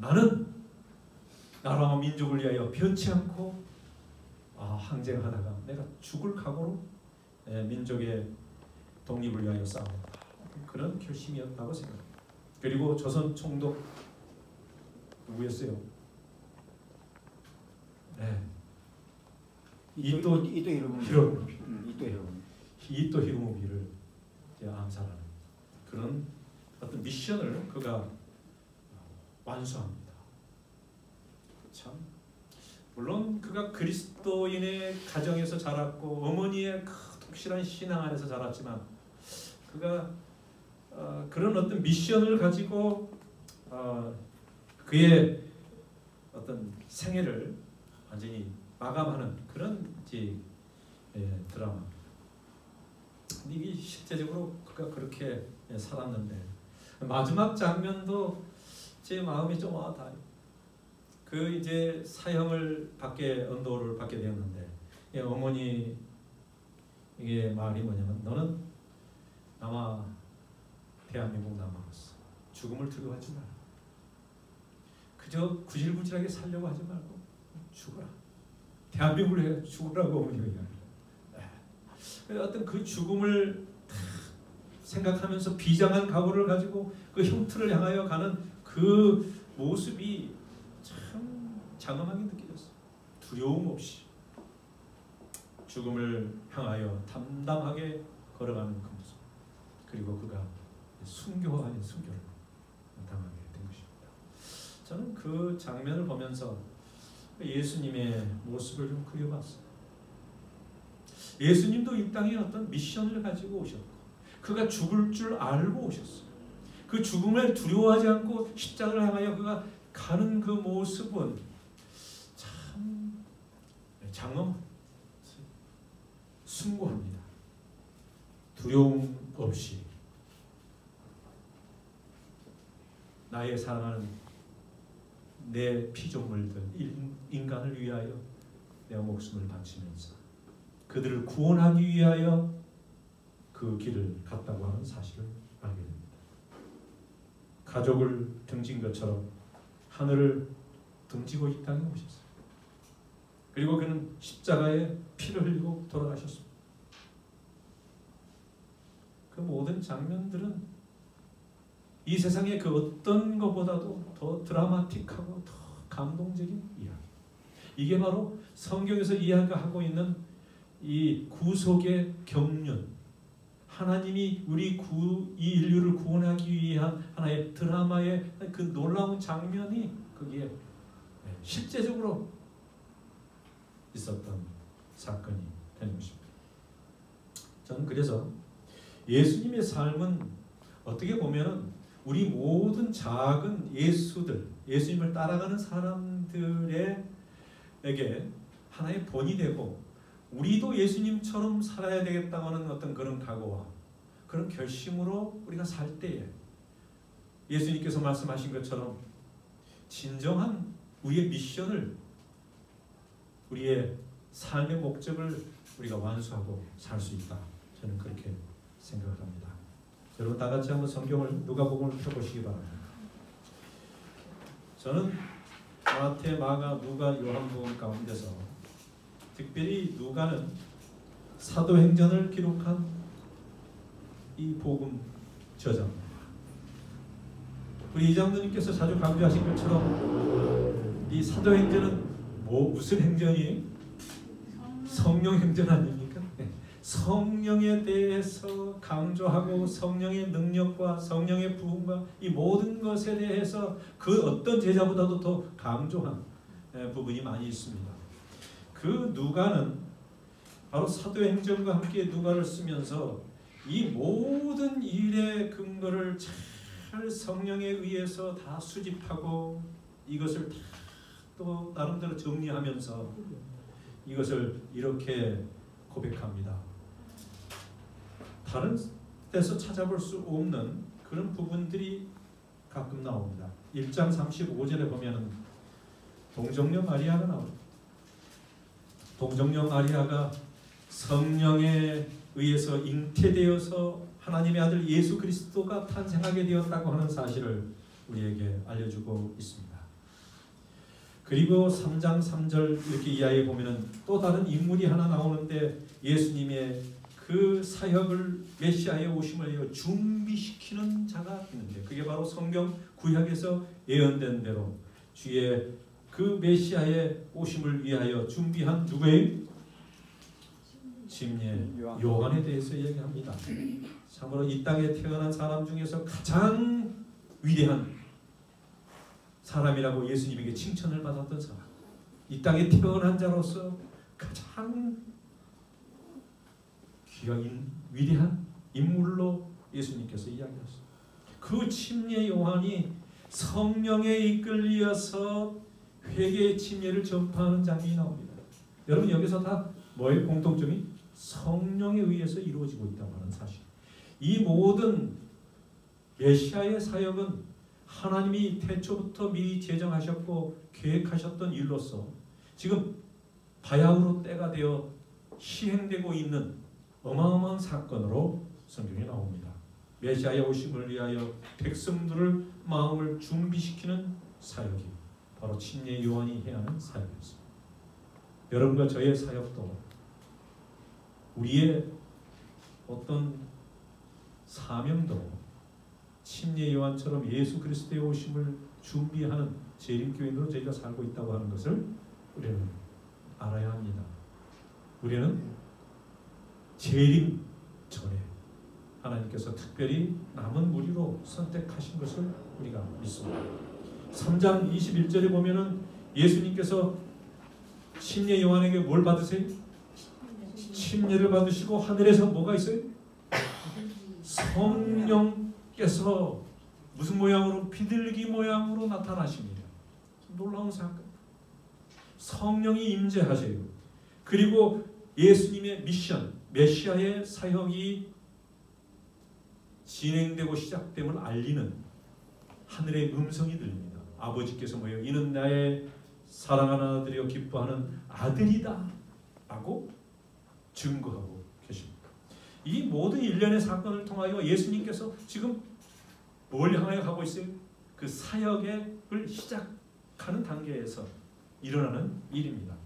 나는 나라와 민족을 위하여 변치 않고 항쟁하다가 내가 죽을 각오로 민족의 독립을 위하여 싸우겠다. 그런 결심이었다고 생각합니다. 그리고 조선 총독 누구였어요? 이토 히로부미를 암살하는 그런 어떤 미션을 그가 완수합니다. 참 물론 그가 그리스도인의 가정에서 자랐고 어머니의 독실한 신앙 안에서 자랐지만 그가 그런 어떤 미션을 가지고 그의 어떤 생애를 완전히 마감하는 그런 드라마. 근데 이게 실제적으로 그가 그렇게 살았는데 마지막 장면도 제 마음이 좀 와닿아요. 그 이제 사형을 언도를 받게 되었는데 어머니 이게 말이 뭐냐면 너는 대한민국 남아왔어. 죽음을 두려워하지 마라. 그저 구질구질하게 살려고 하지 말고 죽어라. 대한민국을 해 죽으라고 어머니가 이야기해요. 어떤 그 죽음을 생각하면서 비장한 각오를 가지고 그 형틀을 향하여 가는 그 모습이 참 장엄하게 느껴졌어요. 두려움 없이 죽음을 향하여 담담하게 걸어가는 그 모습. 그리고 그가 순교 아닌 순교를 당하게 된 것입니다. 저는 그 장면을 보면서 예수님의 모습을 좀 그려봤어요. 예수님도 이 땅에 어떤 미션을 가지고 오셨고 그가 죽을 줄 알고 오셨어요. 그 죽음을 두려워하지 않고 십자가를 향하여 그가 가는 그 모습은 참 장엄 숭고합니다. 두려움 없이 나의 사랑하는 내 피조물들 인간을 위하여 내 목숨을 바치면서 그들을 구원하기 위하여 그 길을 갔다고 하는 사실을 알게 됩니다. 가족을 등진 것처럼 하늘을 등지고 이 땅에 오셨어요. 그리고 그는 십자가에 피를 흘리고 돌아가셨습니다. 그 모든 장면들은 이 세상의 그 어떤 것보다도 더 드라마틱하고 더 감동적인 이야기. 이게 바로 성경에서 이야기하고 있는 이 구속의 경륜, 하나님이 이 인류를 구원하기 위한 하나의 드라마의 그 놀라운 장면이 거기에 실제적으로 있었던 사건이 되는 것입니다. 저는 그래서 예수님의 삶은 어떻게 보면은 우리 모든 작은 예수님을 따라가는 사람들에게 하나의 본이 되고 우리도 예수님처럼 살아야 되겠다고 하는 어떤 그런 각오와 그런 결심으로 우리가 살 때에 예수님께서 말씀하신 것처럼 진정한 우리의 미션을 우리의 삶의 목적을 우리가 완수하고 살 수 있다. 저는 그렇게 생각을 합니다. 여러분 다 같이 한번 성경을 누가복음을 펴보시기 바랍니다. 저는 마태, 마가, 누가, 요한복음 가운데서 특별히 누가는 사도행전을 기록한 이 복음 저자입니다. 우리 이장로님께서 자주 강조하신 것처럼 이 사도행전은 무슨 행전이? 성령 행전 아닙니까? 성령에 대해서 강조하고 성령의 능력과 성령의 부흥과 이 모든 것에 대해서 그 어떤 제자보다도 더 강조한 부분이 많이 있습니다. 그 누가는 바로 사도행전과 함께 누가를 쓰면서 이 모든 일의 근거를 잘 성령에 의해서 다 수집하고 이것을 다 또 나름대로 정리하면서 이것을 이렇게 고백합니다. 다른 데서 찾아볼 수 없는 그런 부분들이 가끔 나옵니다. 1장 35절에 보면 동정녀 마리아가 나옵니다. 동정녀 마리아가 성령에 의해서 잉태되어서 하나님의 아들 예수 그리스도가 탄생하게 되었다고 하는 사실을 우리에게 알려주고 있습니다. 그리고 3장 3절 이렇게 이하에 보면은 또 다른 인물이 하나 나오는데 예수님의 그 사역을 메시아의 오심을 위해 준비시키는 자가 있는데 그게 바로 성경 구약에서 예언된 대로 주의 그 메시아의 오심을 위하여 준비한 누구예요? 침례 요한에 대해서 얘기합니다. 참으로 이 땅에 태어난 사람 중에서 가장 위대한 사람이라고 예수님에게 칭찬을 받았던 사람, 이 땅에 태어난 자로서 가장 귀한 위대한 인물로 예수님께서 이야기하셨습니다. 그 침례 요한이 성령에 이끌려서 회개의 침례를 전파하는 장면이 나옵니다. 여러분 여기서 다 뭐의 공통점이 성령에 의해서 이루어지고 있다고 하는 사실. 이 모든 메시아의 사역은 하나님이 태초부터 미리 제정하셨고 계획하셨던 일로서 지금 바야흐로 때가 되어 시행되고 있는 어마어마한 사건으로 성경에 나옵니다. 메시아의 오심을 위하여 백성들을 마음을 준비시키는 사역이 바로 침례 요한이 해야 하는 사역이었습니다. 여러분과 저의 사역도 우리의 어떤 사명도 침례 요한처럼 예수 그리스도의 오심을 준비하는 재림교인으로 저희가 살고 있다고 하는 것을 우리는 알아야 합니다. 우리는 재림 전에 하나님께서 특별히 남은 무리로 선택하신 것을 우리가 믿습니다. 3장 21절에 보면은 예수님께서 침례 요한에게 뭘 받으세요? 침례를 받으시고 하늘에서 뭐가 있어요? 성령께서 무슨 모양으로? 비둘기 모양으로 나타나십니다. 놀라운 사건. 성령이 임재하세요. 그리고 예수님의 미션, 메시아의 사역이 진행되고 시작됨을 알리는 하늘의 음성이 들립니다. 아버지께서 뭐예요? 이는 나의 사랑하는 아들이요 기뻐하는 아들이다 라고 증거하고 계십니다. 이 모든 일련의 사건을 통하여 예수님께서 지금 뭘 향하여 가고 있어요? 그 사역을 시작하는 단계에서 일어나는 일입니다.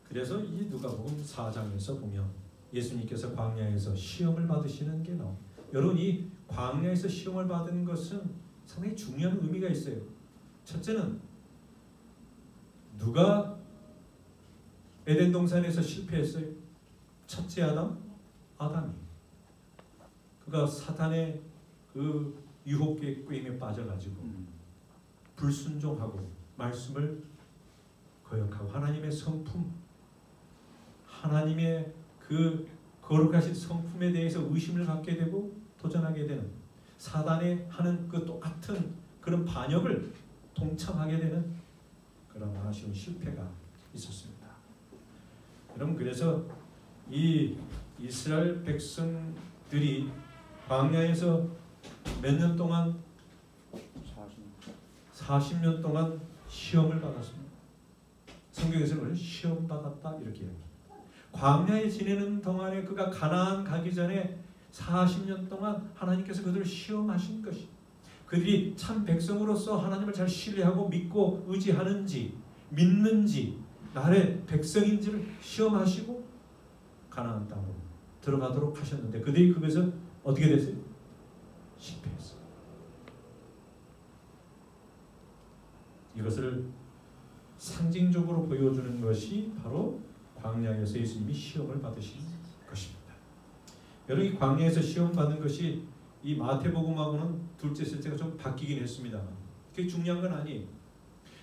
그래서 이 누가복음 4장에서 보면 예수님께서 광야에서 시험을 받으시는 게 나옵니다. 여러분 이 광야에서 시험을 받은 것은 상당히 중요한 의미가 있어요. 첫째는 누가 에덴 동산에서 실패했어요? 첫째 아담이. 그가 사탄의 그 유혹의 꾀임에 빠져가지고 불순종하고 말씀을 거역하고 하나님의 성품, 하나님의 그 거룩하신 성품에 대해서 의심을 갖게 되고 도전하게 되는 사단의 하는 그 똑같은 그런 반역을 동참하게 되는 그런 아쉬운 실패가 있었습니다. 여러분 그래서 이 이스라엘 백성들이 광야에서 몇 년 동안 40년 동안 시험을 받았습니다. 성경에서는 시험 받았다 이렇게 얘기합니다. 광야에 지내는 동안에 그가 가나안 가기 전에 40년 동안 하나님께서 그들을 시험하신 것이 그들이 참 백성으로서 하나님을 잘 신뢰하고 믿고 의지하는지 믿는지 나의 백성인지를 시험하시고 가나안 땅으로 들어가도록 하셨는데 그들이 그것을 어떻게 됐어요? 실패했어요. 이것을 상징적으로 보여주는 것이 바로 광야에서 예수님이 시험을 받으신 것입니다. 여러분 이 광야에서 시험 받는 것이 이 마태복음하고는 둘째, 셋째가 좀 바뀌긴 했습니다. 그게 중요한 건 아니에요.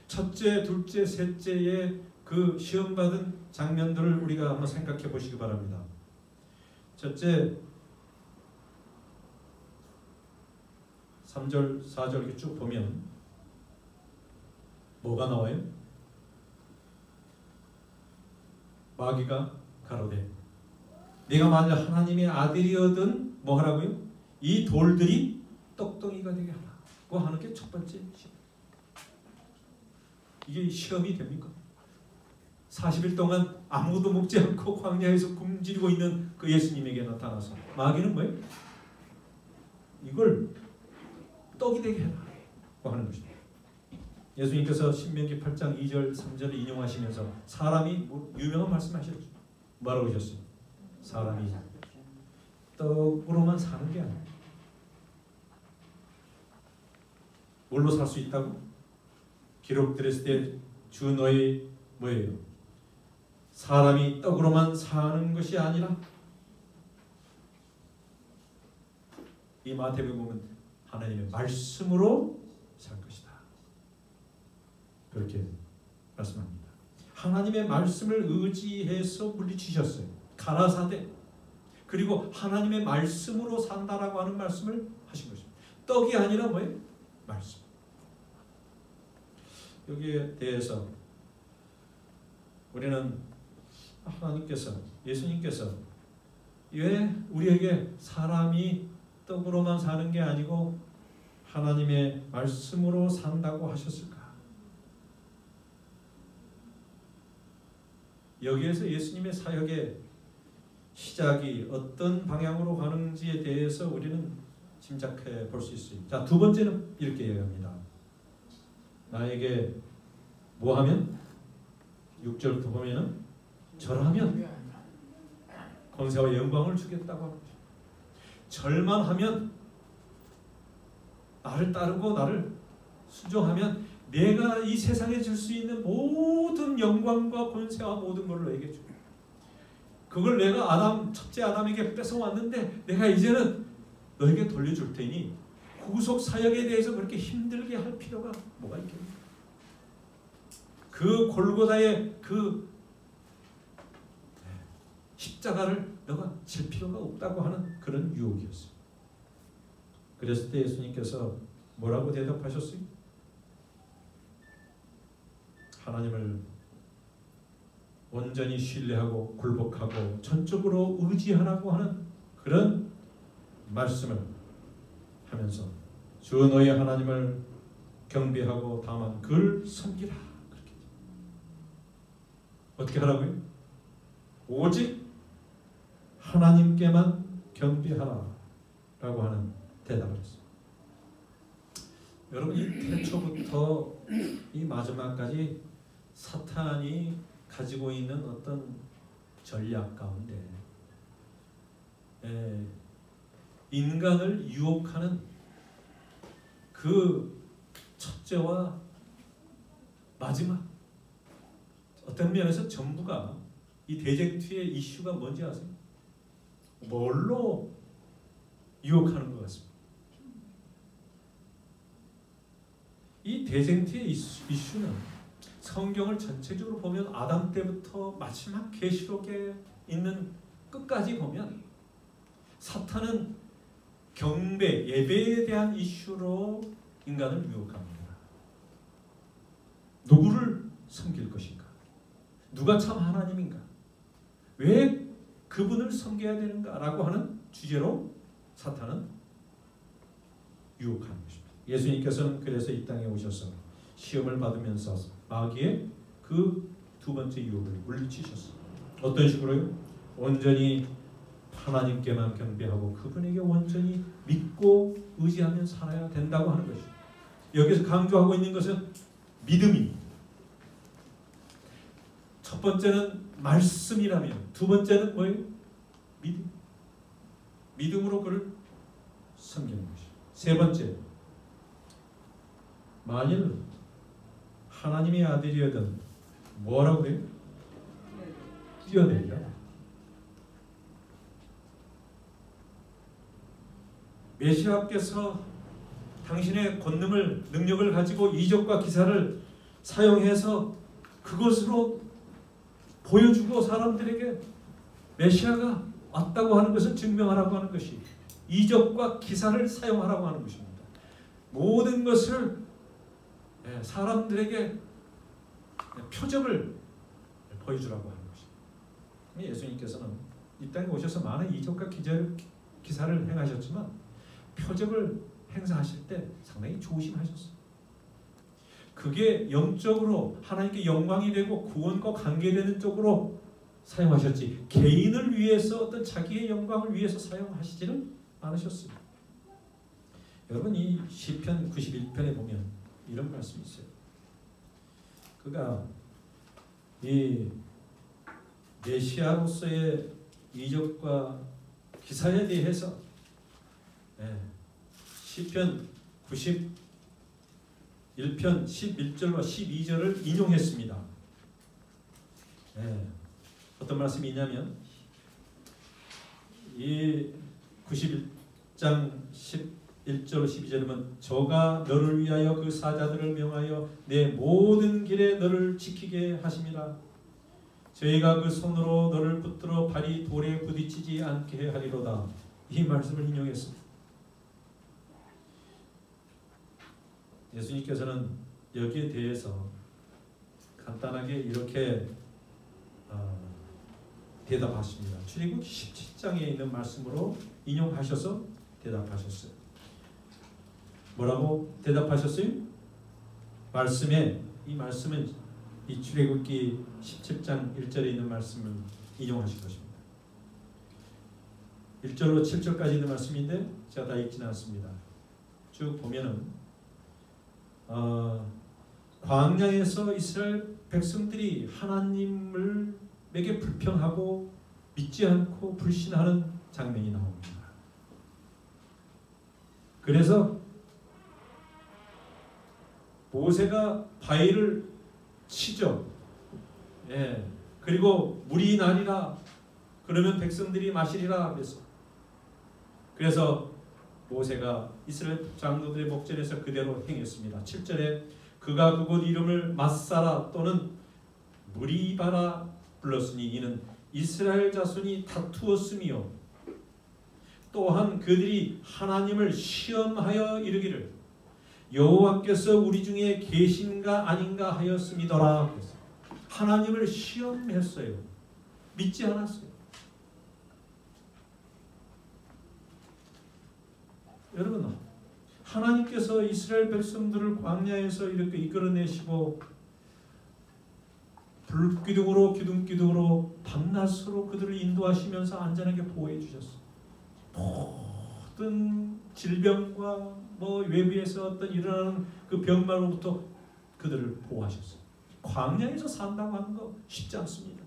첫째, 둘째, 셋째의 그 시험 받은 장면들을 우리가 한번 생각해 보시기 바랍니다. 첫째 3절, 4절 이렇게 쭉 보면 뭐가 나와요? 마귀가 가로되 네가 만약 하나님의 아들이거든 뭐 하라고요? 이 돌들이 떡덩이가 되게 하라고 하는 게 첫 번째 시험. 이게 시험이 됩니까? 40일 동안 아무도 먹지 않고 광야에서 굶주리고 있는 그 예수님에게 나타나서 마귀는 뭐예요? 이걸 떡이 되게 해라고 하는 것입니다. 예수님께서 신명기 8장 2절 3절을 인용하시면서 사람이 유명한 말씀하셨죠. 뭐라고 하셨어요? 사람이 떡으로만 사는 게 아니에요. 뭘로 살 수 있다고? 기록되었을 때 주 너희 뭐예요? 사람이 떡으로만 사는 것이 아니라 이 마태복음 보면 하나님의 말씀으로 살 것이다. 그렇게 말씀합니다. 하나님의 말씀을 의지해서 물리치셨어요. 가라사대. 그리고 하나님의 말씀으로 산다라고 하는 말씀을 하신 것입니다. 떡이 아니라 뭐예요? 말씀. 여기에 대해서 우리는 하나님께서, 예수님께서 왜 우리에게 사람이 떡으로만 사는 게 아니고 하나님의 말씀으로 산다고 하셨을까? 여기에서 예수님의 사역의 시작이 어떤 방향으로 가는지에 대해서 우리는 짐작해 볼 수 있어요. 자, 두 번째는 이렇게 얘기합니다. 나에게 뭐하면? 6절부터 보면은 절하면 권세와 영광을 주겠다고 합니다. 절만 하면, 나를 따르고 나를 순종하면 내가 이 세상에 줄 수 있는 모든 영광과 권세와 모든 걸 너에게 줘. 그걸 내가 첫째 아담에게 뺏어왔는데 내가 이제는 너에게 돌려줄 테니 구속 사역에 대해서 그렇게 힘들게 할 필요가 뭐가 있겠냐. 그 골고다의 그 십자가를 너가 질 필요가 없다고 하는 그런 유혹이었어요. 그랬을 때 예수님께서 뭐라고 대답하셨어요? 하나님을 온전히 신뢰하고 굴복하고 전적으로 의지하라고 하는 그런 말씀을 하면서 주 너희 하나님을 경배하고 다만 그를 섬기라. 그렇게 어떻게 하라고요? 오직 하나님께만 경배하라 라고 하는 대답을 했어요. 여러분, 이 태초부터 이 마지막까지 사탄이 가지고 있는 어떤 전략 가운데 인간을 유혹하는 그 첫째와 마지막, 어떤 면에서 전부가 이 대쟁투의 이슈가 뭔지 아세요? 뭘로 유혹하는 것 같습니다. 이 대쟁투의 이슈는 성경을 전체적으로 보면 아담 때부터 마지막 계시록에 있는 끝까지 보면 사탄은 경배, 예배에 대한 이슈로 인간을 유혹합니다. 누구를 섬길 것인가? 누가 참 하나님인가? 왜 그분을 섬겨야 되는가? 라고 하는 주제로 사탄은 유혹하는 것입니다. 예수님께서는 그래서 이 땅에 오셔서 시험을 받으면서 마귀의 그 두 번째 유혹을 물리치셨어요. 어떤 식으로요? 온전히 하나님께만 경배하고 그분에게 온전히 믿고 의지하며 살아야 된다고 하는 것이죠. 여기서 강조하고 있는 것은 믿음입니다. 첫 번째는 말씀이라면 두 번째는 뭐예요? 믿음. 믿음으로 그를 섬기는 것이죠. 세 번째, 만일 하나님의 아들이어든 뭐라고 해요? 뛰어내리라. 메시아께서 당신의 권능을, 능력을 가지고 이적과 기사를 사용해서 그것으로 보여주고 사람들에게 메시아가 왔다고 하는 것을 증명하라고 하는 것이 이적과 기사를 사용하라고 하는 것입니다. 모든 것을 사람들에게 표적을 보여주라고 하는 것입니다. 예수님께서는 이 땅에 오셔서 많은 이적과 기사를 행하셨지만 표적을 행사하실 때 상당히 조심하셨어요. 그게 영적으로 하나님께 영광이 되고 구원과 관계되는 쪽으로 사용하셨지 개인을 위해서 어떤 자기의 영광을 위해서 사용하시지는 않으셨어요. 여러분, 이 시편 91편에 보면 이런 말씀이 있어요. 그가 이 메시아로서의 이적과 기사에 대해서 시편 91편 11절과 12절을 인용했습니다. 어떤 말씀이 있냐면 이 91장 11절 12절이면 저가 너를 위하여 그 사자들을 명하여 내 모든 길에 너를 지키게 하심이라. 저희가 그 손으로 너를 붙들어 발이 돌에 부딪히지 않게 하리로다. 이 말씀을 인용했습니다. 예수님께서는 여기에 대해서 간단하게 이렇게 대답하십니다. 출애굽기 17장에 있는 말씀으로 인용하셔서 대답하셨어요. 뭐라고 대답하셨어요? 이 말씀은 이 출애굽기 17장 1절에 있는 말씀을 인용하신 것입니다. 1절로 7절까지 있는 말씀인데 제가 다 읽지는 않습니다. 쭉 보면은 광야에서 이스라엘 백성들이 하나님에게 불평하고 믿지 않고 불신하는 장면이 나옵니다. 그래서 모세가 바위를 치죠. 그리고 물이 나리라. 그러면 백성들이 마시리라. 그래서 모세가 이스라엘 장로들의 목전에서 그대로 행했습니다. 7절에 그가 그곳 이름을 마사라 또는 무리바라 불렀으니 이는 이스라엘 자손이 다투었으며 또한 그들이 하나님을 시험하여 이르기를 여호와께서 우리 중에 계신가 아닌가 하였음이더라. 하나님을 시험했어요. 믿지 않았어요. 여러분, 하나님께서 이스라엘 백성들을 광야에서 이렇게 이끌어내시고 불기둥으로 기둥기둥으로 밤낮으로 그들을 인도하시면서 안전하게 보호해 주셨어요. 모든 질병과 외부에서 어떤 일어나는 그 병마로부터 그들을 보호하셨어요. 광야에서 산다고 하는 거 쉽지 않습니다.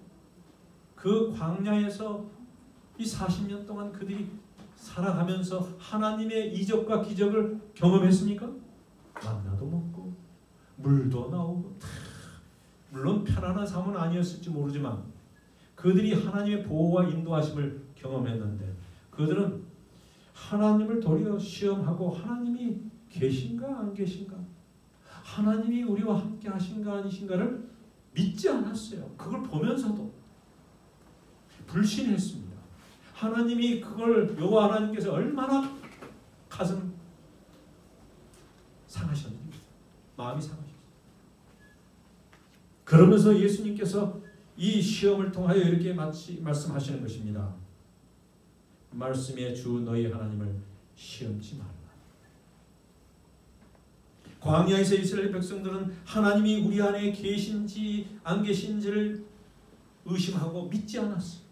그 광야에서 이 40년 동안 그들이 살아가면서 하나님의 이적과 기적을 경험했습니까? 만나도 먹고 물도 나오고 물론 편안한 삶은 아니었을지 모르지만 그들이 하나님의 보호와 인도하심을 경험했는데 그들은 하나님을 도리어 시험하고 하나님이 계신가 안 계신가, 하나님이 우리와 함께 하신가 아니신가를 믿지 않았어요. 그걸 보면서도 불신했습니다. 하나님이 그걸 여호와 하나님께서 얼마나 가슴 상하셨는지, 마음이 상하셨어요. 그러면서 예수님께서 이 시험을 통하여 이렇게 말씀하시는 것입니다. 말씀의 주 너희 하나님을 시험치 말라. 광야에서 이스라엘 백성들은 하나님이 우리 안에 계신지 안 계신지를 의심하고 믿지 않았어요.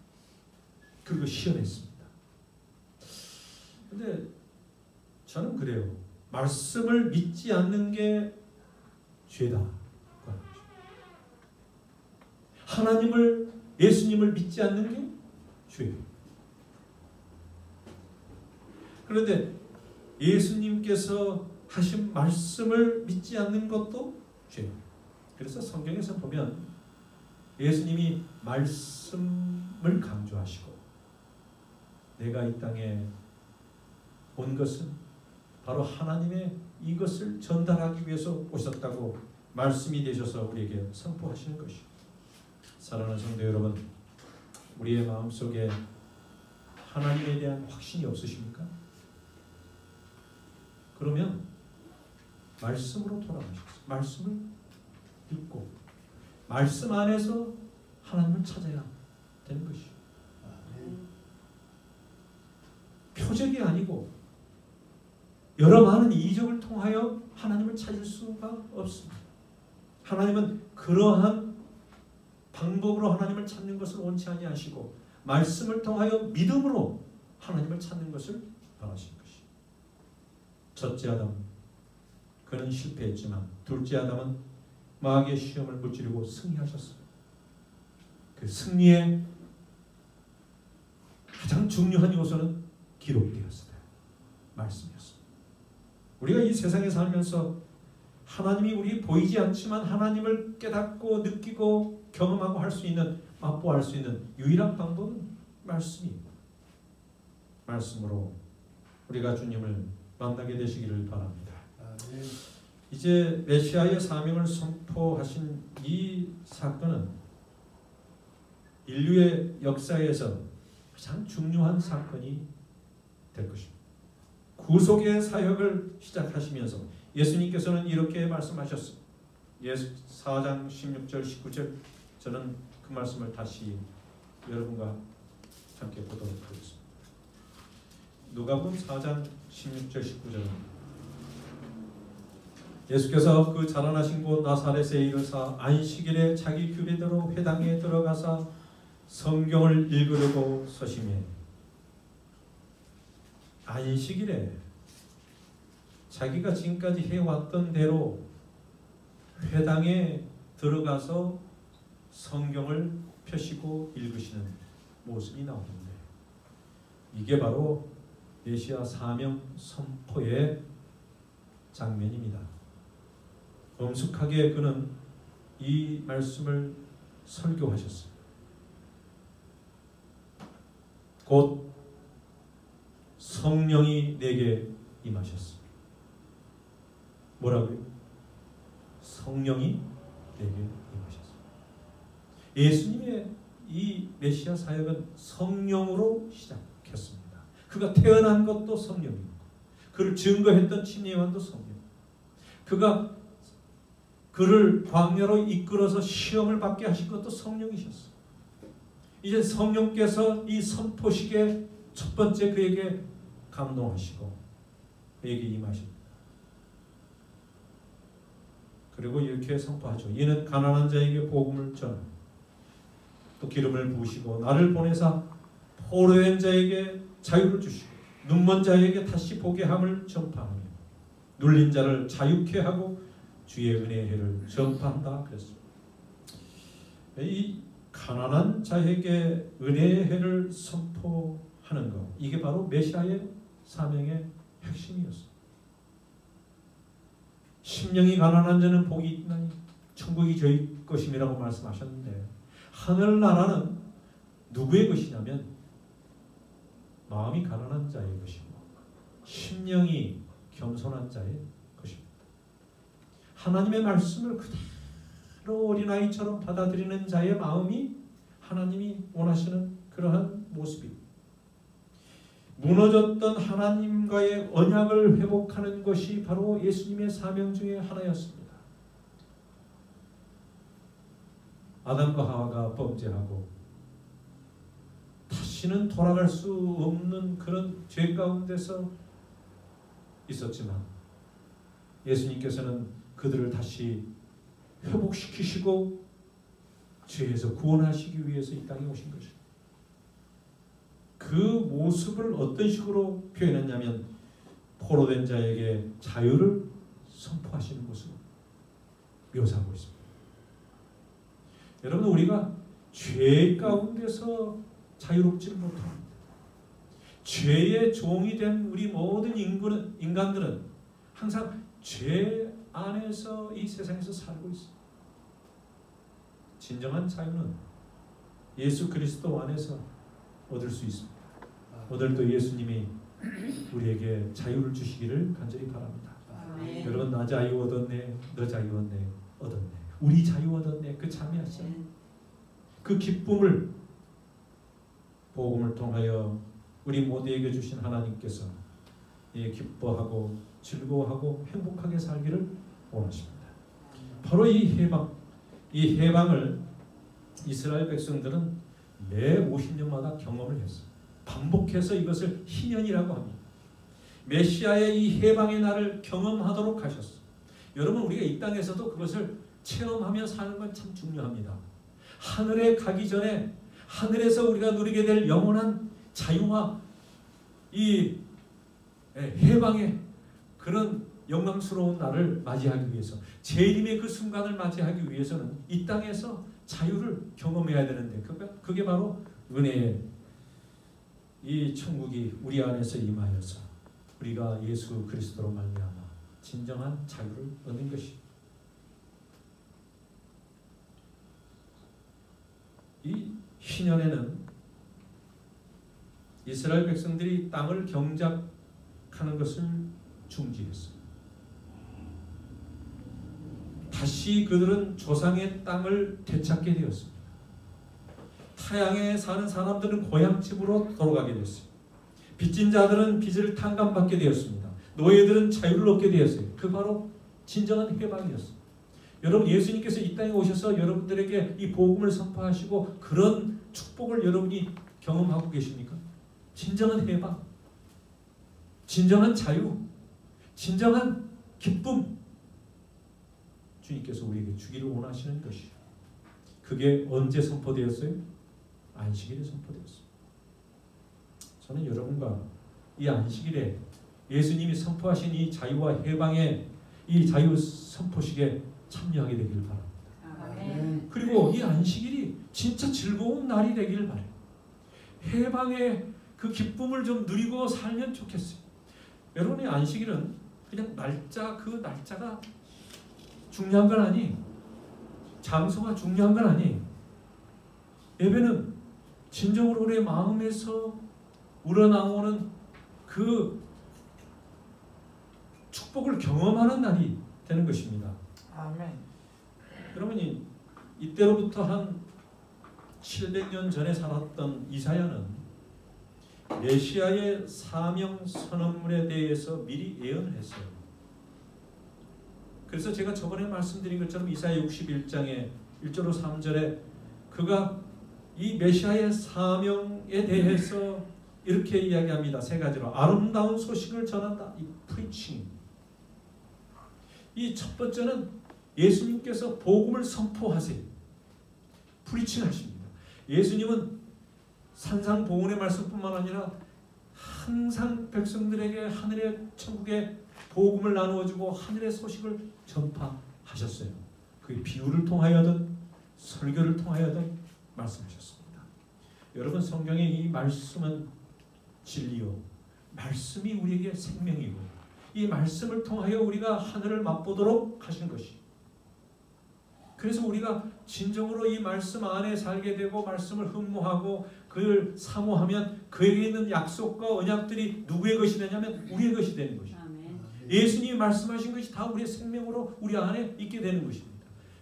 그리고 시험했습니다. 근데 저는 그래요. 말씀을 믿지 않는 게 죄다. 하나님을, 예수님을 믿지 않는 게 죄예요. 그런데 예수님께서 하신 말씀을 믿지 않는 것도 죄예요. 그래서 성경에서 보면 예수님이 말씀을 강조하시고 내가 이 땅에 온 것은 바로 하나님의 이것을 전달하기 위해서 오셨다고 말씀이 되셔서 우리에게 선포하시는 것이죠. 사랑하는 성도 여러분, 우리의 마음속에 하나님에 대한 확신이 없으십니까? 그러면 말씀으로 돌아가십시오. 말씀을 읽고 말씀 안에서 하나님을 찾아야 되는 것이죠. 표적이 아니고 여러 많은 이적을 통하여 하나님을 찾을 수가 없습니다. 하나님은 그러한 방법으로 하나님을 찾는 것을 원치 아니하시고 말씀을 통하여 믿음으로 하나님을 찾는 것을 바라시는 것이죠. 첫째 아담, 그는 실패했지만 둘째 아담은 마귀의 시험을 무찌르고 승리하셨어요. 그 승리의 가장 중요한 요소는 기록되었어요. 말씀이었습니다. 우리가 이 세상에 살면서 하나님이 우리 보이지 않지만 하나님을 깨닫고 느끼고 경험하고 할 수 있는, 맛보할 수 있는 유일한 방법은 말씀입니다. 말씀으로 우리가 주님을 만나게 되시기를 바랍니다. 이제 메시아의 사명을 선포하신 이 사건은 인류의 역사에서 가장 중요한 사건이 될 것입니다. 구속의 사역을 시작하시면서 예수님께서는 이렇게 말씀하셨습니다. 4장 16절 19절 저는 그 말씀을 다시 여러분과 함께 보도록 하겠습니다. 누가복음 4장 16절 19절입니다. 예수께서 그 자라나신 곳 나사렛에 이르사 안식일에 자기 규례대로 회당에 들어가사 성경을 읽으려고 서심해. 안식일에 자기가 지금까지 해왔던 대로 회당에 들어가서 성경을 펴시고 읽으시는 모습이 나오는데, 이게 바로 메시아 사명 선포의 장면입니다. 엄숙하게 그는 이 말씀을 설교하셨습니다. 곧 성령이 내게 임하셨습니다. 뭐라고요? 성령이 내게 임하셨습니다. 예수님의 이 메시아 사역은 성령으로 시작했습니다. 그가 태어난 것도 성령이고, 그를 증거했던 침례요한도 성령, 그가 그를 광야로 이끌어서 시험을 받게 하신 것도 성령이셨어요. 이제 성령께서 이 선포식에 첫 번째 그에게 감동하시고 그에게 임하십니다. 그리고 이렇게 선포하죠. 이는 가난한 자에게 복음을 전하고 또 기름을 부으시고 나를 보내사 포로된 자에게 자유를 주시고 눈먼 자에게 다시 보게 함을 전파하며 눌린 자를 자유케 하고 주의 은혜의 해를 전파한다 그랬습니다. 이 가난한 자에게 은혜의 해를 선포하는 것, 이게 바로 메시아의 사명의 핵심이었습니다. 심령이 가난한 자는 복이 있나니 천국이 저희 것임이라고 말씀하셨는데, 하늘나라는 누구의 것이냐면 마음이 가난한 자의 것이고 심령이 겸손한 자의 것입니다. 하나님의 말씀을 그대로 어린아이처럼 받아들이는 자의 마음이 하나님이 원하시는 그러한 모습입니다. 무너졌던 하나님과의 언약을 회복하는 것이 바로 예수님의 사명 중에 하나였습니다. 아담과 하와가 범죄하고 다시는 돌아갈 수 없는 그런 죄 가운데서 있었지만 예수님께서는 그들을 다시 회복시키시고 죄에서 구원하시기 위해서 이 땅에 오신 것입니다. 그 모습을 어떤 식으로 표현했냐면 포로된 자에게 자유를 선포하시는 모습을 묘사하고 있습니다. 여러분, 우리가 죄 가운데서 자유롭지 못합니다. 죄의 종이 된 우리 모든 인간들은 항상 죄 안에서 이 세상에서 살고 있습니다. 진정한 자유는 예수 그리스도 안에서 얻을 수 있습니다. 오늘도 예수님이 우리에게 자유를 주시기를 간절히 바랍니다. 아멘. 여러분, 나 자유 얻었네, 너 자유 얻었네, 우리 자유 얻었네, 그 참여하시죠. 그 기쁨을 복음을 통하여 우리 모두에게 주신 하나님께서 기뻐하고 즐거워하고 행복하게 살기를 원하십니다. 바로 이 해방을 이스라엘 백성들은 매 50년마다 경험을 했어요. 반복해서 이것을 희년이라고 합니다. 메시아의 이 해방의 날을 경험하도록 하셨어요. 여러분, 우리가 이 땅에서도 그것을 체험하며 사는 건 참 중요합니다. 하늘에 가기 전에 하늘에서 우리가 누리게 될 영원한 자유와 이 해방의 그런 영광스러운 날을 맞이하기 위해서, 재림의 그 순간을 맞이하기 위해서는 이 땅에서 자유를 경험해야 되는데, 그게 바로 은혜의 이 천국이 우리 안에서 임하여서 우리가 예수 그리스도로 말미암아 진정한 자유를 얻는 것이, 이 희년에는 이스라엘 백성들이 땅을 경작하는 것을 중지했습니다. 다시 그들은 조상의 땅을 되찾게 되었습니다. 타향에 사는 사람들은 고향집으로 돌아가게 됐습니다. 빚진 자들은 빚을 탕감받게 되었습니다. 노예들은 자유를 얻게 되었어요. 그 바로 진정한 해방이었습니다. 여러분, 예수님께서 이 땅에 오셔서 여러분들에게 이 복음을 선포하시고 그런 축복을 여러분이 경험하고 계십니까? 진정한 해방, 진정한 자유, 진정한 기쁨, 주님께서 우리에게 주기를 원하시는 것이요. 그게 언제 선포되었어요? 안식일에 선포되었습니다. 저는 여러분과 이 안식일에 예수님이 선포하신 이 자유와 해방의 이 자유 선포식에 참여하게 되기를 바랍니다. 아멘. 그리고 이 안식일이 진짜 즐거운 날이 되기를 바라요. 해방의 그 기쁨을 좀 누리고 살면 좋겠어요. 여러분의 안식일은 그냥 날짜, 그 날짜가 중요한 건 아니, 장소가 중요한 건 아니, 예배는 진정으로 우리의 마음에서 우러나오는 그 축복을 경험하는 날이 되는 것입니다. 아멘. 여러분이 이때로부터 한 700년 전에 살았던 이사야는 메시아의 사명 선언문에 대해서 미리 예언을 했어요. 그래서 제가 저번에 말씀드린 것처럼 이사야 61장에 1절로 3절에 그가 이 메시아의 사명에 대해서 이렇게 이야기합니다. 세 가지로. 아름다운 소식을 전한다. 이 프리칭. 이 첫 번째는 예수님께서 복음을 선포하세요. 프리칭 하십니다. 예수님은 산상보훈의 말씀뿐만 아니라 항상 백성들에게 하늘의 천국의 복음을 나누어주고 하늘의 소식을 전파하셨어요. 그게 비유를 통하여든 설교를 통하여든 말씀하셨습니다. 여러분, 성경의 이 말씀은 진리요, 말씀이 우리에게 생명이고 이 말씀을 통하여 우리가 하늘을 맛보도록 하신 것이, 그래서 우리가 진정으로 이 말씀 안에 살게 되고 말씀을 흠모하고 그를 사모하면 그에게 있는 약속과 언약들이 누구의 것이 되냐면 우리의 것이 되는 것입니다. 예수님이 말씀하신 것이 다 우리의 생명으로 우리 안에 있게 되는 것입니다.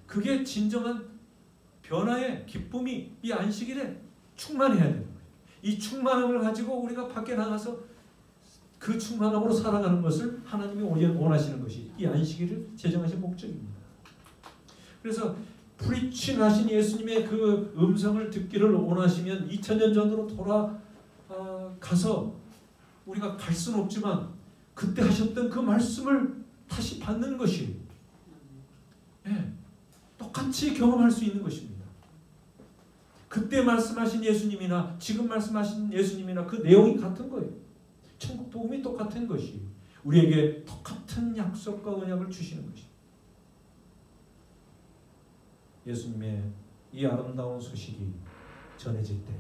그게 진정한 변화의 기쁨이 이 안식일에 충만해야 되는 거예요. 이 충만함을 가지고 우리가 밖에 나가서 그 충만함으로 살아가는 것을 하나님이 원하시는 것이 이 안식일을 제정하신 목적입니다. 그래서 프리칭하신 예수님의 그 음성을 듣기를 원하시면 2000년 전으로 돌아가서 우리가 갈 수는 없지만 그때 하셨던 그 말씀을 다시 받는 것이, 똑같이 경험할 수 있는 것입니다. 그때 말씀하신 예수님이나 지금 말씀하신 예수님이나 그 내용이 같은 거예요. 천국 복음이 똑같은 것이 우리에게 똑같은 약속과 언약을 주시는 것입니다. 예수님의 이 아름다운 소식이 전해질 때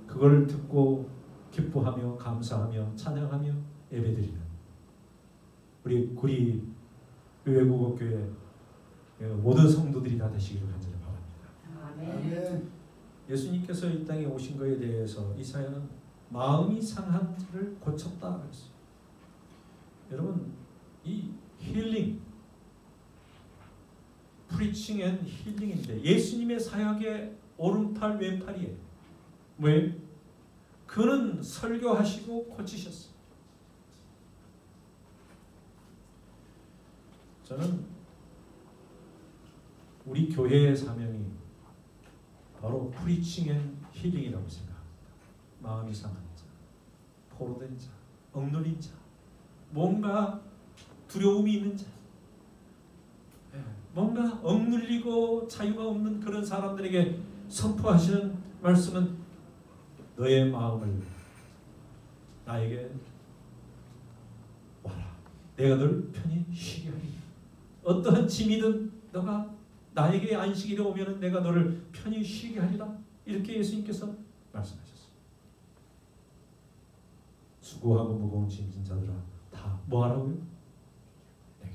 그걸 듣고 기뻐하며 감사하며 찬양하며 예배드리는 우리 구리 외국어교회 모든 성도들이 다 되시기를 간절히 바랍니다. 아멘. 예수님께서 이 땅에 오신 것에 대해서 이사야는 마음이 상한 자를 고쳤다 그랬어요. 여러분, 이 힐링, 프리칭 앤 힐링인데 예수님의 사역의 오른팔 왼팔이에요. 왜? 그는 설교하시고 고치셨어요. 저는 우리 교회의 사명이 바로 프리칭 앤 힐링이라고 생각합니다. 마음이 상한 자, 포로된 자, 억눌린 자, 뭔가 두려움이 있는 자, 뭔가 억눌리고 자유가 없는 그런 사람들에게 선포하시는 말씀은 너의 마음을 나에게 와라. 내가 널 편히 쉬게 하리니. 어떠한 짐이든 너가 나에게 안식일에 오면은 내가 너를 편히 쉬게 하리라. 이렇게 예수님께서 말씀하셨어요. 수고하고 무거운 짐진 자들아 다 뭐하라고요? 내게.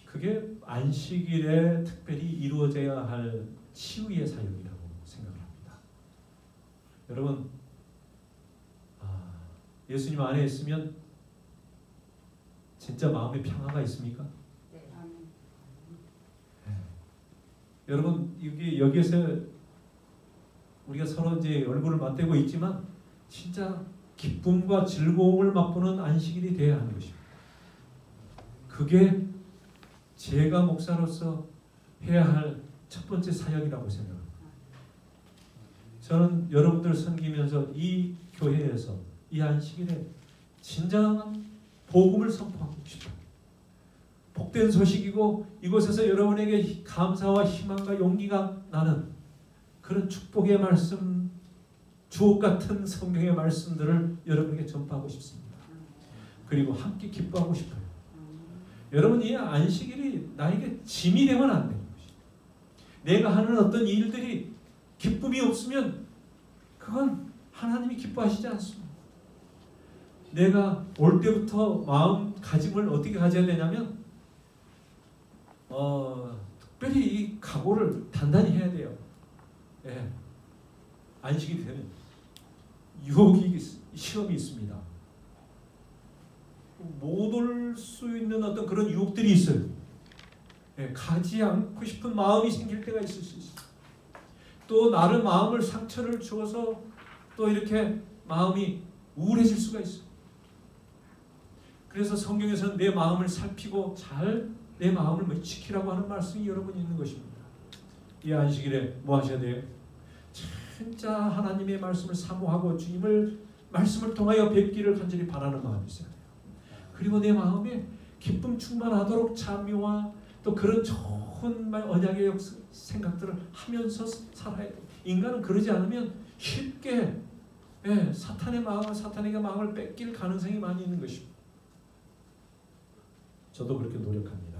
그게 안식일에 특별히 이루어져야 할 치유의 사역이라고 생각을 합니다. 여러분, 예수님 안에 있으면 진짜 마음에 평화가 있습니까? 네. 여러분, 여기에서 우리가 서로 이제 얼굴을 맞대고 있지만 진짜 기쁨과 즐거움을 맛보는 안식일이 되어야 하는 것입니다. 그게 제가 목사로서 해야 할 첫 번째 사역이라고 생각합니다. 저는 여러분들 섬기면서 이 교회에서 이 안식일에 진정한 복음을 선포하고 싶어요. 복된 소식이고 이곳에서 여러분에게 감사와 희망과 용기가 나는 그런 축복의 말씀, 주옥 같은 성경의 말씀들을 여러분에게 전파하고 싶습니다. 그리고 함께 기뻐하고 싶어요. 여러분, 이 안식일이 나에게 짐이 되면 안 되는 것입니다. 내가 하는 어떤 일들이 기쁨이 없으면 그건 하나님이 기뻐하시지 않습니다. 내가 올 때부터 마음가짐을 어떻게 가져야 되냐면 특별히 이 각오를 단단히 해야 돼요. 예. 안식일이 되면 유혹이 시험이 있습니다. 못 올 수 있는 어떤 그런 유혹들이 있어요. 예, 가지 않고 싶은 마음이 생길 때가 있을 수 있어요. 또 나를 마음을 상처를 주어서 또 이렇게 마음이 우울해질 수가 있어요. 그래서 성경에서는 내 마음을 살피고 잘 내 마음을 지키라고 하는 말씀이 여러분 있는 것입니다. 이 안식일에 뭐 하셔야 돼요? 진짜 하나님의 말씀을 사모하고 주님을 말씀을 통하여 뵙기를 간절히 바라는 마음이 있어야 돼요. 그리고 내 마음에 기쁨 충만하도록 참여와 또 그런 좋은 말 언약의 생각들을 하면서 살아야 돼요. 인간은 그러지 않으면 쉽게 사탄의 사탄에게 마음을 뺏길 가능성이 많이 있는 것입니다. 저도 그렇게 노력합니다.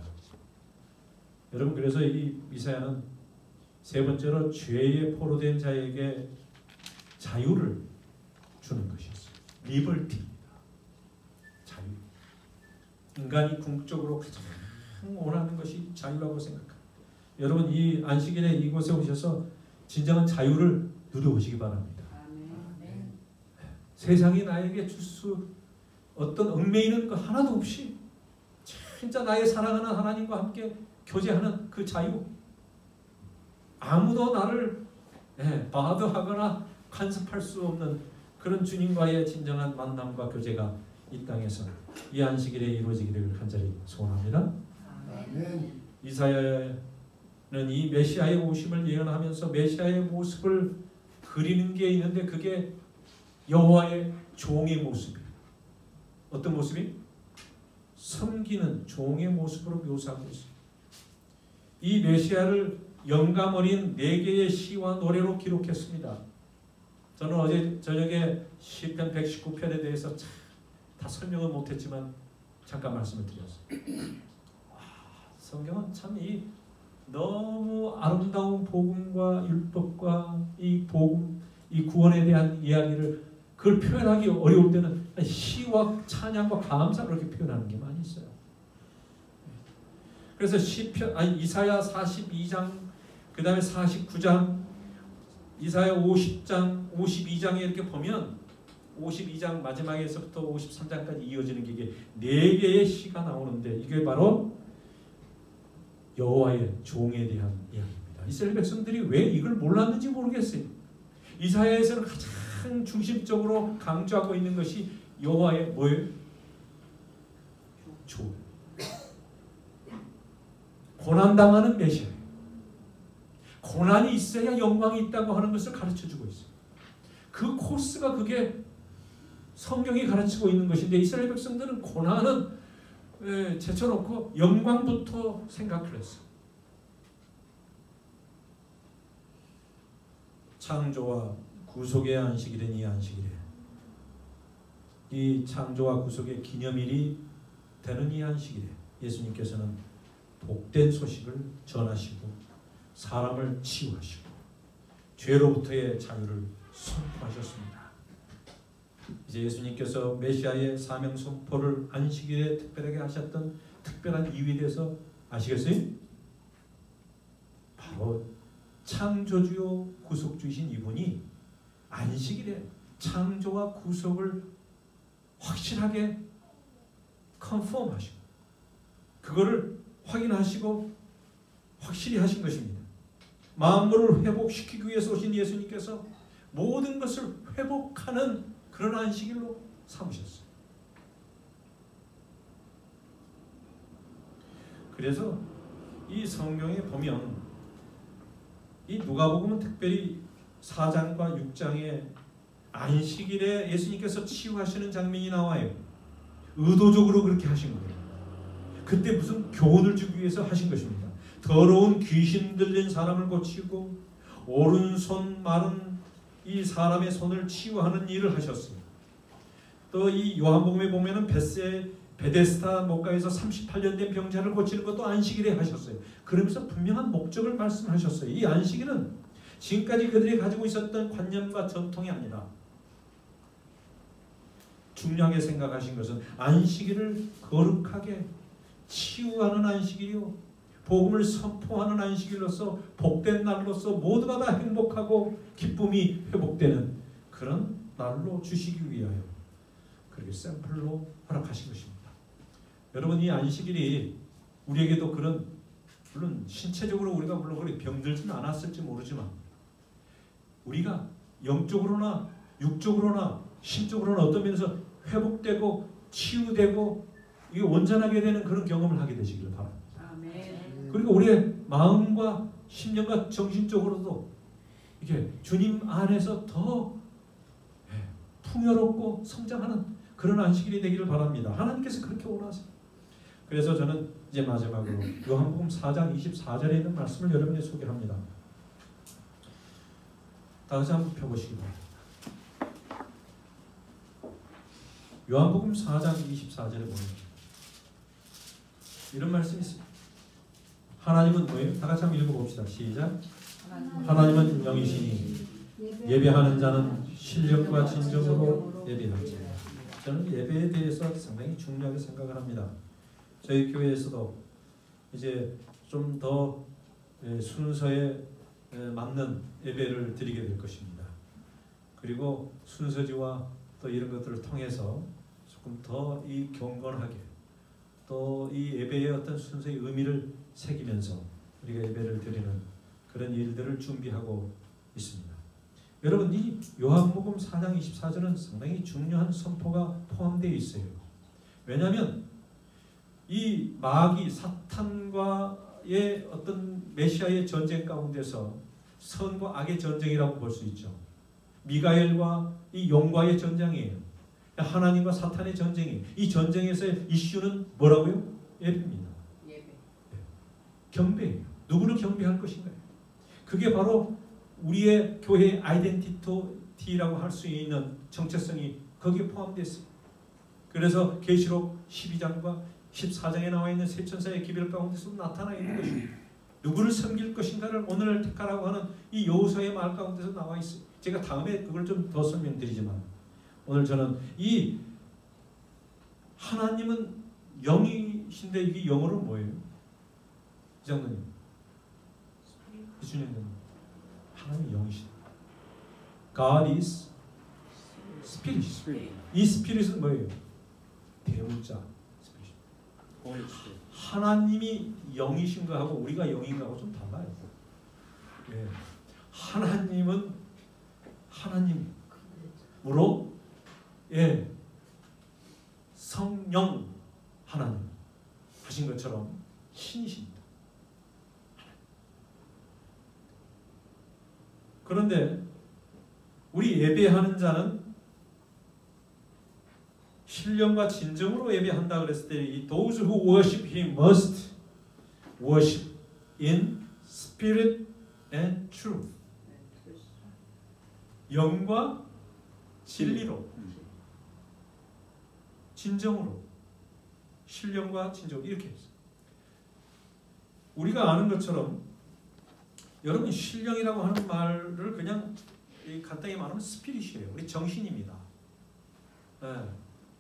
여러분, 그래서 이 이사야는 세 번째로 죄에 포로된 자에게 자유를 주는 것이었어요. 리버티입니다. 자유. 인간이 궁극적으로 가장 원하는 것이 자유라고 생각합니다. 여러분, 이 안식일에 이곳에 오셔서 진정한 자유를 누려보시기 바랍니다. 아멘. 세상이 나에게 줄 수 어떤 얽매이는 것 하나도 없이 진짜 나의 사랑하는 하나님과 함께 교제하는 그 자유, 아무도 나를 바드하거나 간섭할 수 없는 그런 주님과의 진정한 만남과 교제가 이 땅에서 이 안식일에 이루어지기를 간절히 소원합니다. 아멘. 이사야는 이 메시아의 오심을 예언하면서 메시아의 모습을 그리는 게 있는데 그게 여호와의 종의 모습이에요. 어떤 모습이? 섬기는 종의 모습으로 묘사하고 있습니다. 이 메시아를 영감 어린 4개의 시와 노래로 기록했습니다. 저는 어제 저녁에 시편 119편에 대해서 다 설명은 못했지만 잠깐 말씀을 드렸어요. 성경은 참 너무 아름다운 복음과 율법과 이 복음, 이 구원에 대한 이야기를 그걸 표현하기 어려울 때는 시와 찬양과 감사 그렇게 표현하는 게 많이 있어요. 그래서 이사야 42장, 그 다음에 49장, 이사야 50장, 52장에 이렇게 보면 52장 마지막에서부터 53장까지 이어지는 게 이게 4개의 시가 나오는데 이게 바로 여호와의 종에 대한 이야기입니다. 이스라엘 백성들이 왜 이걸 몰랐는지 모르겠어요. 이사야에서는 가장 중심적으로 강조하고 있는 것이 여호와의 뭐예요? 종. 고난당하는 메시아. 고난이 있어야 영광이 있다고 하는 것을 가르쳐주고 있어요. 그 코스가 그게 성경이 가르치고 있는 것인데 이스라엘 백성들은 고난은 제쳐놓고 영광부터 생각을 했어요. 창조와 구속의 안식일은 이 안식일에 이 창조와 구속의 기념일이 되는 이 안식일에 예수님께서는 복된 소식을 전하시고 사람을 치유하시고 죄로부터의 자유를 선포하셨습니다. 이제 예수님께서 메시아의 사명 선포를 안식일에 특별하게 하셨던 특별한 이유에 대해서 아시겠어요? 바로 창조주요 구속주이신 이분이 안식일에 창조와 구속을 확실하게 컨펌하시고 그거를 확인하시고 확실히 하신 것입니다. 만물을 회복시키기 위해서 오신 예수님께서 모든 것을 회복하는 그런 안식일로 삼으셨어요. 그래서 이 성경에 보면 이 누가복음은 특별히 4장과 6장에 안식일에 예수님께서 치유하시는 장면이 나와요. 의도적으로 그렇게 하신 거예요. 그때 무슨 교훈을 주기 위해서 하신 것입니다. 더러운 귀신 들린 사람을 고치고 오른손 마른 이 사람의 손을 치유하는 일을 하셨어요. 또 이 요한복음에 보면은 베데스다 목가에서 38년 된 병자를 고치는 것도 안식일에 하셨어요. 그러면서 분명한 목적을 말씀하셨어요. 이 안식일은 지금까지 그들이 가지고 있었던 관념과 전통이 아니라 중요하게 생각하신 것은 안식일을 거룩하게 치유하는 안식일이요, 복음을 선포하는 안식일로서 복된 날로서 모두가 다 행복하고 기쁨이 회복되는 그런 날로 주시기 위하여 그렇게 샘플로 허락하신 것입니다. 여러분, 이 안식일이 우리에게도 그런, 물론 신체적으로 우리가 물론 그렇게 병들지는 않았을지 모르지만 우리가 영적으로나 육적으로나 심적으로나 어떤 면에서 회복되고 치유되고 이게 온전하게 되는 그런 경험을 하게 되시기를 바랍니다. 아멘. 그리고 우리의 마음과 심령과 정신적으로도 이게 주님 안에서 더 풍요롭고 성장하는 그런 안식일이 되기를 바랍니다. 하나님께서 그렇게 원하세요. 그래서 저는 이제 마지막으로 요한복음 4장 24절에 있는 말씀을 여러분에게 소개합니다. 다시 한번 펴보시기 바랍니다. 요한복음 4장 24절에 보면 이런 말씀이 있습니다. 하나님은 뭐예요? 다 같이 한번 읽어봅시다. 시작. 하나님은 영이시니 예배하는 자는 신령과 진정으로 예배하지. 저는 예배에 대해서 상당히 중요하게 생각을 합니다. 저희 교회에서도 이제 좀 더 순서에 맞는 예배를 드리게 될 것입니다. 그리고 순서지와 또 이런 것들을 통해서 조금 더 이 경건하게 또 이 예배의 어떤 순서의 의미를 새기면서 우리가 예배를 드리는 그런 일들을 준비하고 있습니다. 여러분, 이 요한복음 4장 24절은 상당히 중요한 선포가 포함되어 있어요. 왜냐하면 이 마귀 사탄과의 어떤 메시아의 전쟁 가운데서 선과 악의 전쟁이라고 볼 수 있죠. 미가엘과 이 용과의 전쟁이에요. 하나님과 사탄의 전쟁이에요. 이 전쟁에서의 이슈는 뭐라고요? 예배입니다. 예배. 경배예요. 누구를 경배할 것인가요? 그게 바로 우리의 교회의 아이덴티티라고 할 수 있는 정체성이 거기에 포함되어 있어요. 그래서 계시록 12장과 14장에 나와 있는 세 천사의 기별 가운데서 나타나 있는 것입니다. 누구를 섬길 것인가를 오늘 택하라고 하는 이 여호수아의 말 가운데서 나와 있어요. 제가 다음에 그걸 좀 더 설명드리지만 오늘 저는 이 하나님은 영이신데 이게 영어로 뭐예요? 이장로님, 이준현님, 하나님은 영이시다. God is Spirit. 이 Spirit은 뭐예요? 대문자 Spirit. 하나님이 영이신 거하고 우리가 영인 거하고 좀 달라요. 예. 하나님은 하나님으로 성령 하나님 하신 것처럼 신이십니다. 그런데 우리 예배하는 자는 신령과 진정으로 예배한다 그랬을 때 이 those who worship Him must worship in spirit and truth. 영과 진리로 진정으로, 신령과 진정으로 이렇게 했어요. 우리가 아는 것처럼 여러분 신령이라고 하는 말을 그냥 간단히 말하면 스피릿이에요. 우리 정신입니다. 네.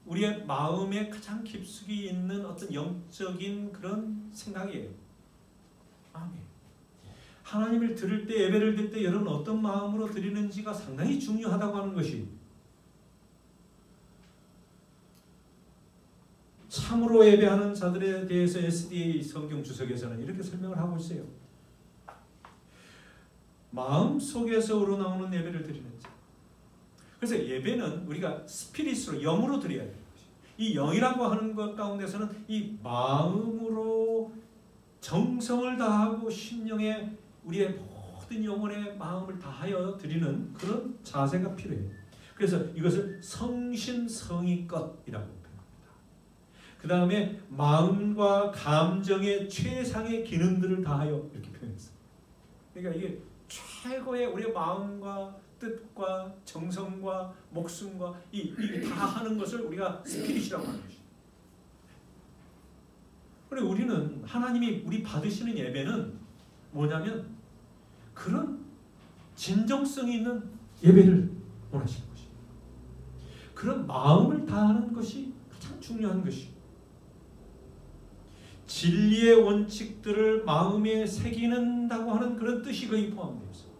우리의 마음에 가장 깊숙이 있는 어떤 영적인 그런 생각이에요. 아멘. 하나님을 들을 때, 예배를 드릴 때 여러분 어떤 마음으로 드리는지가 상당히 중요하다고 하는 것이, 참으로 예배하는 자들에 대해서 SDA 성경 주석에서는 이렇게 설명을 하고 있어요. 마음 속에서 우러나오는 예배를 드리는 자. 그래서 예배는 우리가 스피릿으로, 영으로 드려야 돼요. 이 영이라고 하는 것 가운데서는 이 마음으로 정성을 다하고 심령에 우리의 모든 영혼의 마음을 다하여 드리는 그런 자세가 필요해요. 그래서 이것을 성심성의껏이라고 표현합니다. 그 다음에 마음과 감정의 최상의 기능들을 다하여 이렇게 표현했어요. 그러니까 이게 최고의 우리의 마음과 뜻과 정성과 목숨과 이 다 하는 것을 우리가 스피릿이라고 하는 것이죠. 그리고 우리는 하나님이 우리 받으시는 예배는 뭐냐면 그런 진정성이 있는 예배를 원하시는 것입니다. 그런 마음을 다하는 것이 가장 중요한 것이고, 진리의 원칙들을 마음에 새기는다고 하는 그런 뜻이 거기 포함되어 있어요.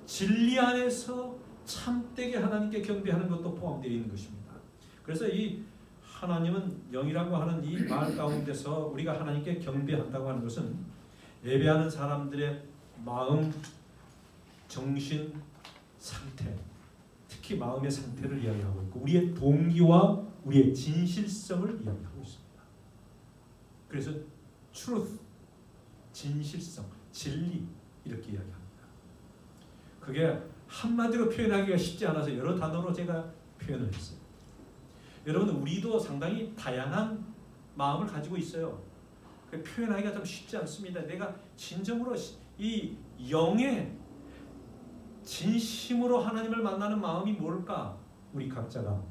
진리 안에서 참되게 하나님께 경배하는 것도 포함되어 있는 것입니다. 그래서 이 하나님은 영이라고 하는 이 말 가운데서 우리가 하나님께 경배한다고 하는 것은 예배하는 사람들의 마음, 정신, 상태, 특히 마음의 상태를 이야기하고 있고 우리의 동기와 우리의 진실성을 이야기하고 있습니다. 그래서 truth, 진실성, 진리 이렇게 이야기합니다. 그게 한마디로 표현하기가 쉽지 않아서 여러 단어로 제가 표현을 했어요. 여러분, 우리도 상당히 다양한 마음을 가지고 있어요. 표현하기가 좀 쉽지 않습니다. 내가 진정으로 이 영의 진심으로 하나님을 만나는 마음이 뭘까? 우리 각자가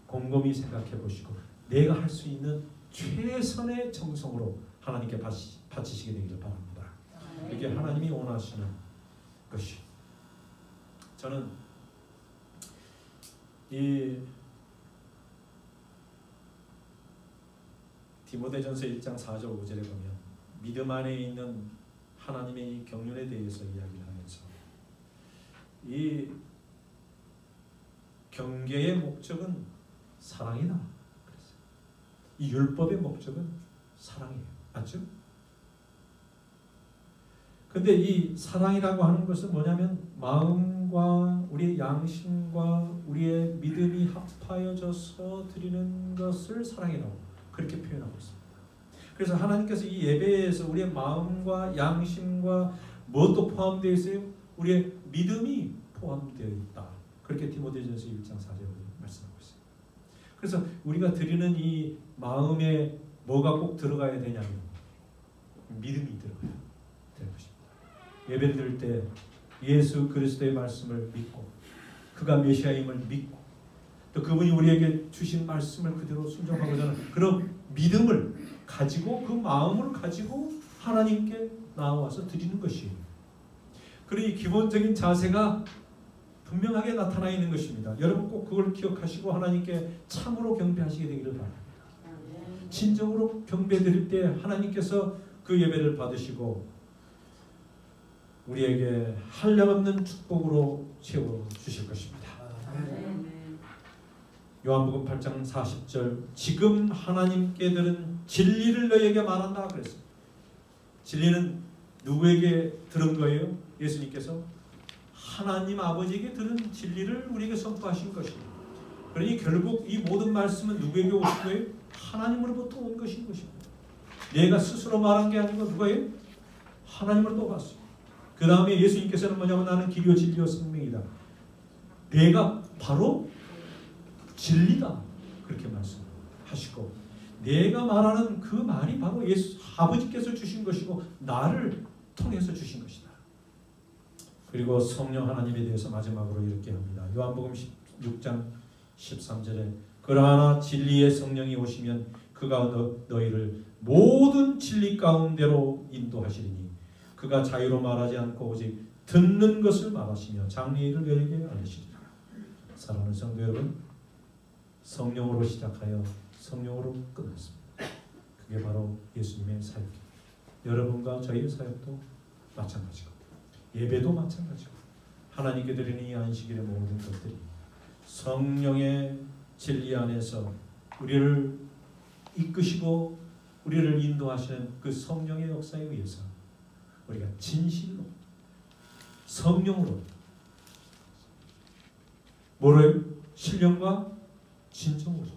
곰곰이 생각해 보시고 내가 할 수 있는 최선의 정성으로 하나님께 바치시게 되기를 바랍니다. 이게 하나님이 원하시는 것이. 저는 이 디모데전서 1장 4절 5절에 보면 믿음 안에 있는 하나님의 이 경륜에 대해서 이야기를 하면서 이 경계의 목적은 사랑이다. 그랬어요. 이 율법의 목적은 사랑이에요. 맞죠? 근데 이 사랑이라고 하는 것은 뭐냐면 마음과 우리의 양심과 우리의 믿음이 합하여져서 드리는 것을 사랑이라고 그렇게 표현하고 있습니다. 그래서 하나님께서 이 예배에서 우리의 마음과 양심과 무엇도 포함되어 있어요? 우리의 믿음이 포함되어 있다. 그렇게 디모데전서 1장 4절에 말씀하고 있어요. 그래서 우리가 드리는 이 마음에 뭐가 꼭 들어가야 되냐면 믿음이 들어가야 되는 것입니다. 예배를 드릴 때 예수 그리스도의 말씀을 믿고 그가 메시아임을 믿고 또 그분이 우리에게 주신 말씀을 그대로 순종하고자 하는 그런 믿음을 가지고 그 마음을 가지고 하나님께 나와서 드리는 것이에요. 그러니 기본적인 자세가 분명하게 나타나 있는 것입니다. 여러분 꼭 그걸 기억하시고 하나님께 참으로 경배하시게 되기를 바랍니다. 진정으로 경배드릴 때 하나님께서 그 예배를 받으시고 우리에게 한량없는 축복으로 채워주실 것입니다. 요한복음 8장 40절 지금 하나님께 들은 진리를 너희에게 말한다 그랬어요. 진리는 누구에게 들은 거예요? 예수님께서 하나님 아버지에게 들은 진리를 우리에게 선포하신 것입니다. 그러니 결국 이 모든 말씀은 누구에게 오신 거예요? 하나님으로부터 온 것인 것입니다. 내가 스스로 말한 게 아니고 누가예요? 하나님으로부터 왔어요. 그 다음에 예수님께서는 뭐냐면 나는 길이요 진리요 생명이다. 내가 바로 진리다. 그렇게 말씀하시고 내가 말하는 그 말이 바로 예수 아버지께서 주신 것이고 나를 통해서 주신 것이다. 그리고 성령 하나님에 대해서 마지막으로 이렇게 합니다. 요한복음 6장 13절에 그 그러나 진리의 성령이 오시면 그가 너희를 모든 진리 가운데로 인도하시리니 그가 자유로 말하지 않고 오직 듣는 것을 말하시며 장래일을 너희에게 알리시리라. 사랑하는 성도 여러분, 성령으로 시작하여 성령으로 끝났습니다. 그게 바로 예수님의 사역입니다. 여러분과 저희의 사역도 마찬가지고 예배도 마찬가지고 하나님께 드리는 이 안식일의 모든 것들이 성령의 진리 안에서 우리를 이끄시고 우리를 인도하시는 그 성령의 역사에 의해서 우리가 진실로 성령으로 뭐를 신령과 진정으로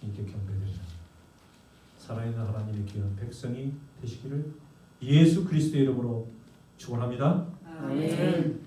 주님께 경배드리라. 살아있는 하나님의 귀한 백성이 되시기를 예수 그리스도의 이름으로 축원합니다. 아멘.